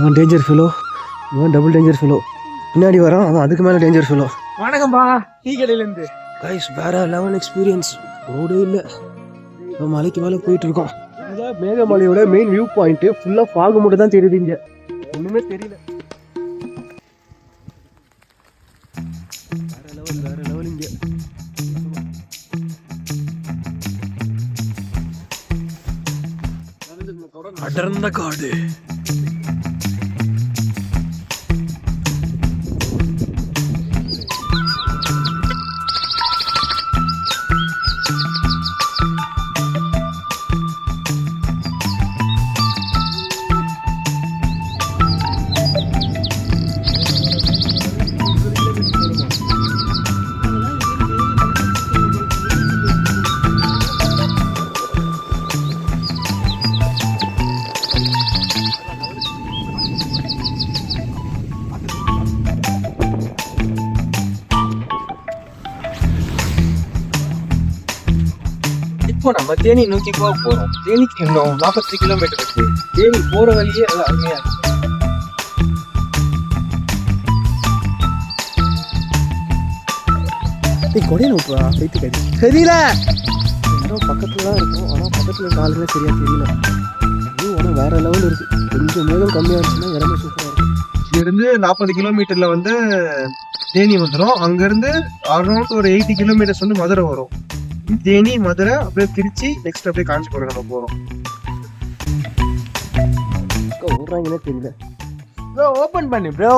இவன் danger fellow, இவன் double danger fellow. பின்னாடி வரான், அவன் அதுக்கு மேலே டேஞ்சர் ஃபெலோ. வணக்கம்பா, டீ கடையிலேருந்து. கைஸ் வேற லெவல் எக்ஸ்பீரியன்ஸ். ரோடே இல்லை, நம்ம மலைக்கு மேலே போயிட்டு இருக்கோம். இதுதான் மேகமலையோட மெயின் வியூ பாயிண்ட். ஃபுல்லாக ஃபாகு மட்டும் தான் தெரியுது, இங்கே ஒன்றுமே தெரியல. வேற லெவல் இங்கே. அடர்ந்த காடு. இப்போ நம்ம தேனி நோக்கி போக போறோம். தேனிக்கு இன்னும் 40 கிலோமீட்டர் இருக்கு. தேனி போற வழியே அருமையா இருக்கு. கொடையில விட்டுறா, சைட்டு கட்டி தெரியல. இடம் பக்கத்துல தான் இருக்கும், ஆனால் பக்கத்தில் இருக்க ஆளுமே சரியா தெரியல. இதுவும் ஆனால் வேற லெவல் இருக்கு. கொஞ்சம் மேலும் கம்மியாக இருந்துச்சுன்னா இடமே சூப்பராக இருக்கும். இங்கிருந்து 40 கிலோமீட்டர்ல வந்து தேனி வந்துடும். அங்கிருந்து அரௌண்ட் ஒரு 80 கிலோமீட்டர்ஸ் வந்து மதுரை வரும். தேனி, மதுரை, அப்படியே திருச்சி, நெக்ஸ்ட் அப்படியே காஞ்சிபுரம் நம்ம போறோம். விடுறாங்கன்னே தெரியல. ப்ரோ ஓபன் பண்ணு ப்ரோ.